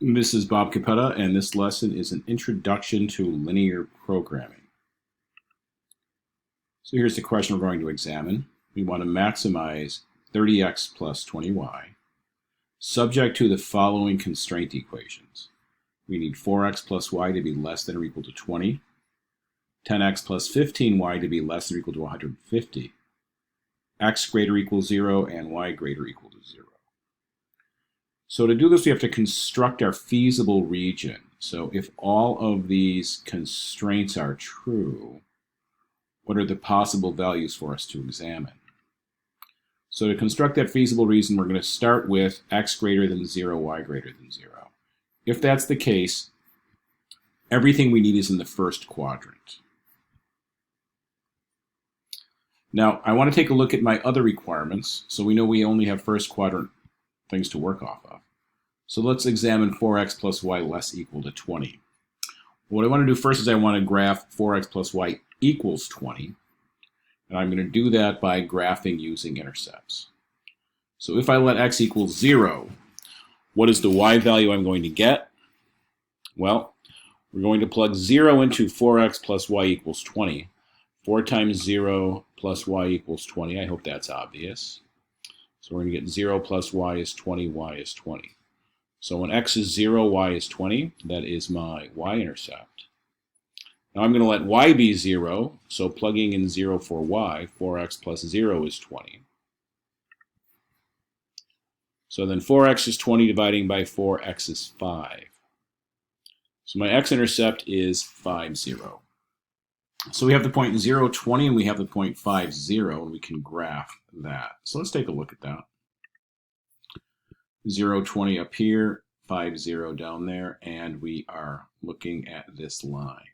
This is Bob Capetta, and this lesson is an introduction to linear programming. So here's the question we're going to examine. We want to maximize 30x plus 20y, subject to the following constraint equations. We need 4x plus y to be less than or equal to 20, 10x plus 15y to be less than or equal to 150, x greater or equal to 0, and y greater or equal to 0. So to do this, we have to construct our feasible region. So if all of these constraints are true, what are the possible values for us to examine? So to construct that feasible region, we're going to start with x greater than 0, y greater than 0. If that's the case, everything we need is in the first quadrant. Now, I want to take a look at my other requirements, so we know we only have first quadrant things to work off of. So let's examine 4x plus y less equal to 20. What I want to do first is I want to graph 4x plus y equals 20. And I'm going to do that by graphing using intercepts. So if I let x equal 0, what is the y value I'm going to get? Well, we're going to plug 0 into 4x plus y equals 20. 4 times 0 plus y equals 20. I hope that's obvious. So we're going to get 0 plus y is 20, y is 20. So when x is 0, y is 20. That is my y-intercept. Now I'm going to let y be 0, so plugging in 0 for y, 4x plus 0 is 20. So then 4x is 20 dividing by 4, x is 5. So my x-intercept is 5, 0. So we have the point 0, 20, and we have the point 5, 0, and we can graph that. So let's take a look at that. 0, 20 up here, 5, 0 down there, and we are looking at this line.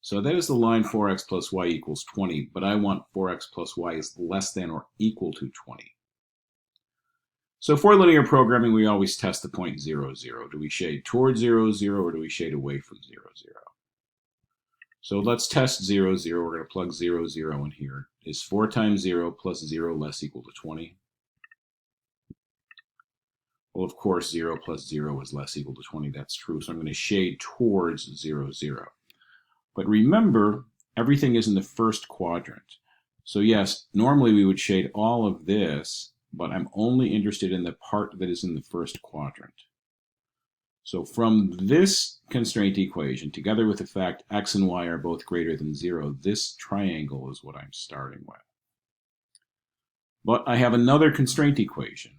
So that is the line 4x plus y equals 20, but I want 4x plus y is less than or equal to 20. So for linear programming, we always test the point 0, 0. Do we shade towards 0, 0, or do we shade away from 0, 0? So let's test 0, 0. We're going to plug 0, 0 in here. Is 4 times 0 plus 0 less equal to 20? Well, of course, 0 plus 0 is less equal to 20. That's true. So I'm going to shade towards 0, 0. But remember, everything is in the first quadrant. So yes, normally we would shade all of this, but I'm only interested in the part that is in the first quadrant. So from this constraint equation, together with the fact x and y are both greater than 0, this triangle is what I'm starting with. But I have another constraint equation.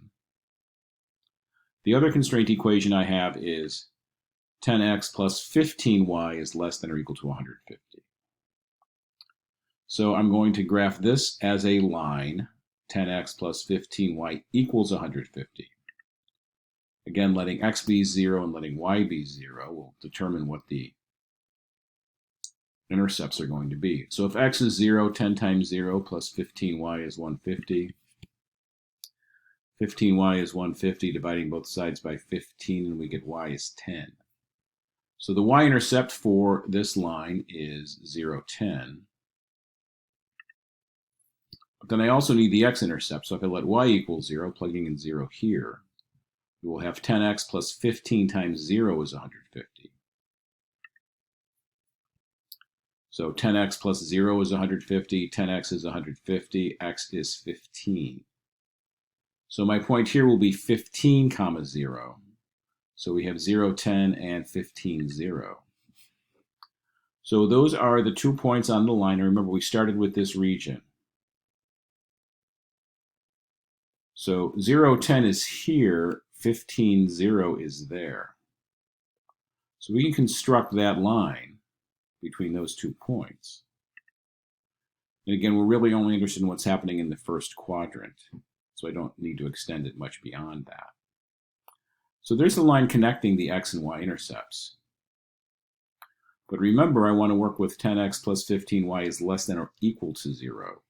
The other constraint equation I have is 10x plus 15y is less than or equal to 150. So I'm going to graph this as a line, 10x plus 15y equals 150. Again, letting x be 0 and letting y be 0 will determine what the intercepts are going to be. So if x is 0, 10 times 0 plus 15y is 150. 15y is 150, dividing both sides by 15, and we get y is 10. So the y-intercept for this line is 0, 10. But then I also need the x-intercept. So if I let y equal 0, plugging in 0 here, we will have 10x plus 15 times 0 is 150. So 10x plus 0 is 150, 10x is 150, x is 15. So my point here will be 15, 0. So we have 0, 10, and 15, 0. So those are the 2 points on the line. And remember, we started with this region. So 0, 10 is here, 15, 0 is there. So we can construct that line between those 2 points. And again, we're really only interested in what's happening in the first quadrant. So I don't need to extend it much beyond that. So there's the line connecting the x and y intercepts. But remember, I want to work with 10x plus 15y is less than or equal to 0.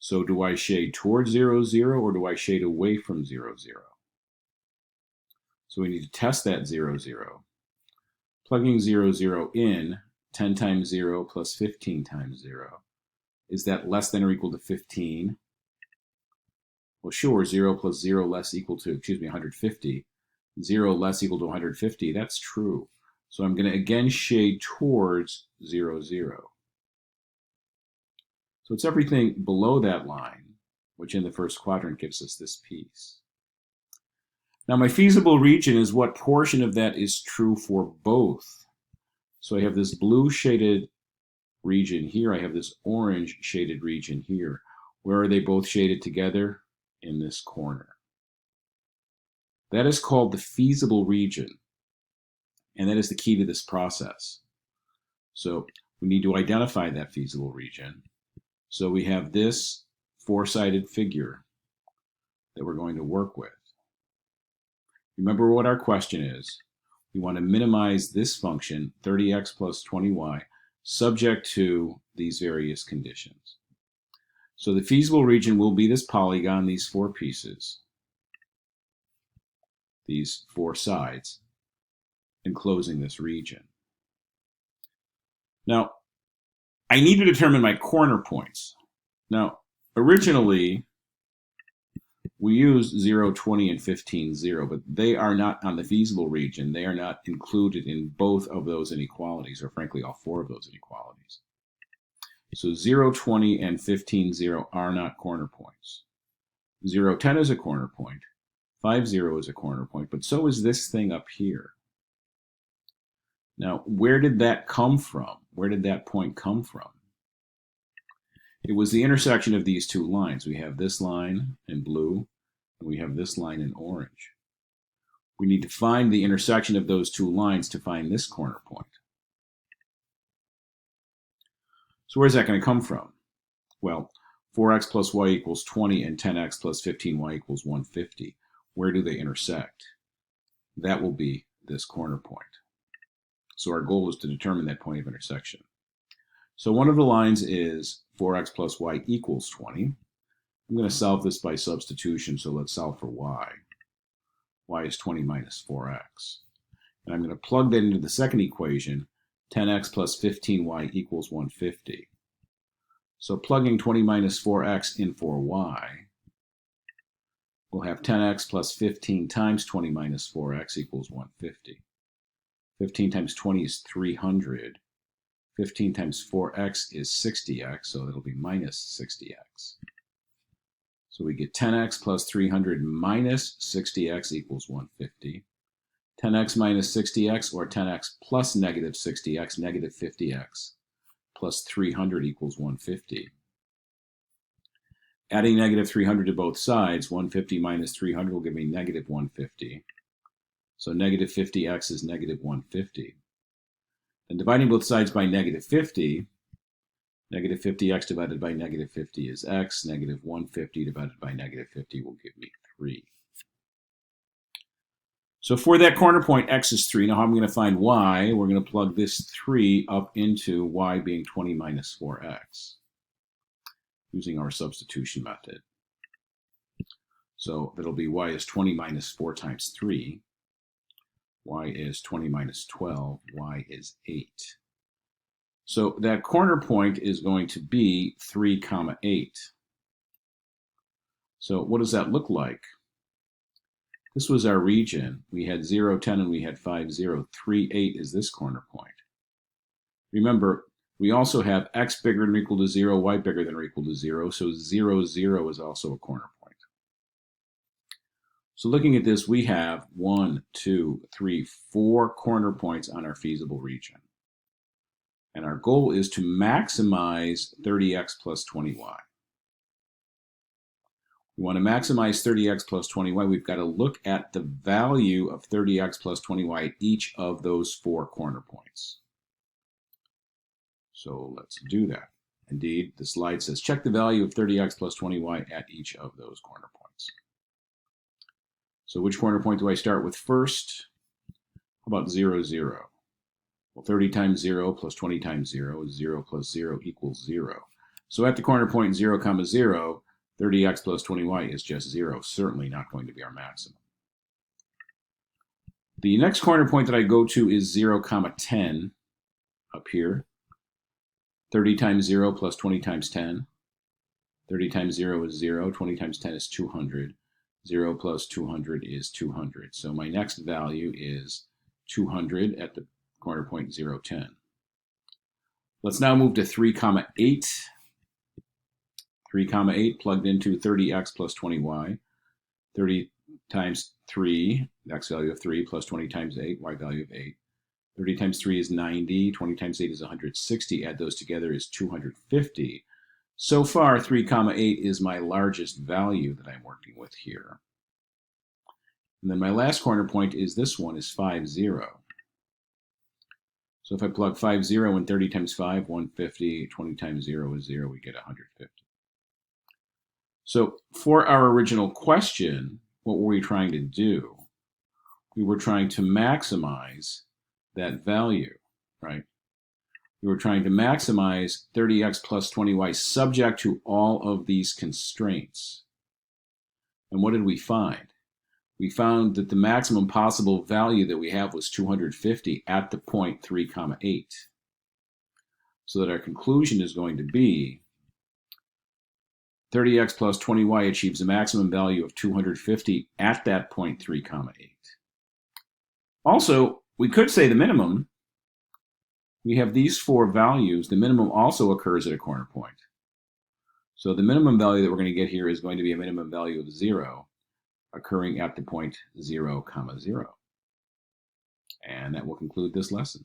So do I shade towards 0, 0, or do I shade away from 0, 0? So we need to test that 0, 0. Plugging 0, 0 in, 10 times 0 plus 15 times 0. Is that less than or equal to 15? Well, sure, 0 plus 0 less equal to, 150. 0 less equal to 150. That's true. So I'm going to again shade towards 0, 0. So it's everything below that line, which in the first quadrant gives us this piece. Now my feasible region is what portion of that is true for both. So I have this blue shaded region here. I have this orange shaded region here. Where are they both shaded together? In this corner. That is called the feasible region. And that is the key to this process. So we need to identify that feasible region. So we have this four-sided figure that we're going to work with. Remember what our question is. We want to minimize this function, 30x plus 20y, subject to these various conditions. So the feasible region will be this polygon, these four pieces, these four sides, enclosing this region. Now, I need to determine my corner points. Now, originally, we used 0, 20, and 15, 0, but they are not on the feasible region. They are not included in both of those inequalities, or frankly, all four of those inequalities. So 0, 20, and 15, 0 are not corner points. 0, 10 is a corner point. 5, 0 is a corner point, but so is this thing up here. Now, where did that come from? Where did that point come from? It was the intersection of these two lines. We have this line in blue, and we have this line in orange. We need to find the intersection of those two lines to find this corner point. So where's that going to come from? Well, 4x plus y equals 20 and 10x plus 15y equals 150. Where do they intersect? That will be this corner point. So our goal is to determine that point of intersection. So one of the lines is 4x plus y equals 20. I'm going to solve this by substitution, so let's solve for y. Y is 20 minus 4x. And I'm going to plug that into the second equation, 10x plus 15y equals 150. So plugging 20 minus 4x in for y, we'll have 10x plus 15 times 20 minus 4x equals 150. 15 times 20 is 300. 15 times 4x is 60x, so it'll be minus 60x. So we get 10x plus 300 minus 60x equals 150. 10x minus 60x, or 10x plus negative 60x, negative 50x, plus 300 equals 150. Adding negative 300 to both sides, 150 minus 300 will give me negative 150. So negative 50x is negative 150. And dividing both sides by negative 50, negative 50x divided by negative 50 is x. Negative 150 divided by negative 50 will give me 3. So for that corner point, x is 3. Now how am I going to find y? We're going to plug this 3 up into y being 20 minus 4x using our substitution method. So that'll be y is 20 minus 4 times 3. Y is 20 minus 12. Y is 8. So that corner point is going to be 3, 8. So what does that look like? This was our region. We had 0, 10, and we had 5, 0. 3, 8 is this corner point. Remember, we also have x bigger than or equal to 0, y bigger than or equal to 0, so 0, 0 is also a corner point. So looking at this, we have 1, 2, 3, 4 corner points on our feasible region. And our goal is to maximize 30x plus 20y. We want to maximize 30x plus 20y. We've got to look at the value of 30x plus 20y at each of those 4 corner points. So let's do that. Indeed, the slide says check the value of 30x plus 20y at each of those corner points. So which corner point do I start with first? How about 0, 0? Well, 30 times 0 plus 20 times 0 is 0 plus 0 equals 0. So at the corner point 0, 0, 30x plus 20y is just 0, certainly not going to be our maximum. The next corner point that I go to is 0, 10 up here. 30 times 0 plus 20 times 10. 30 times 0 is 0, 20 times 10 is 200. 0 plus 200 is 200. So my next value is 200 at the corner point 0, 10. Let's now move to 3, 8. 3, 8 plugged into 30x plus 20y. 30 times 3, x value of 3, plus 20 times 8, y value of 8. 30 times 3 is 90. 20 times 8 is 160. Add those together is 250. So far, 3, 8 is my largest value that I'm working with here. And then my last corner point is this one, is 5, 0. So if I plug 5, 0 in 30 times 5, 150, 20 times 0 is 0, we get 150. So for our original question, what were we trying to do? We were trying to maximize that value, right? We were trying to maximize 30x plus 20y subject to all of these constraints. And what did we find? We found that the maximum possible value that we have was 250 at the point 3, 8. So that our conclusion is going to be 30x plus 20y achieves a maximum value of 250 at that point 3, 8. Also, we could say the minimum. We have these 4 values. The minimum also occurs at a corner point. So the minimum value that we're going to get here is going to be a minimum value of 0 occurring at the point 0, 0. And that will conclude this lesson.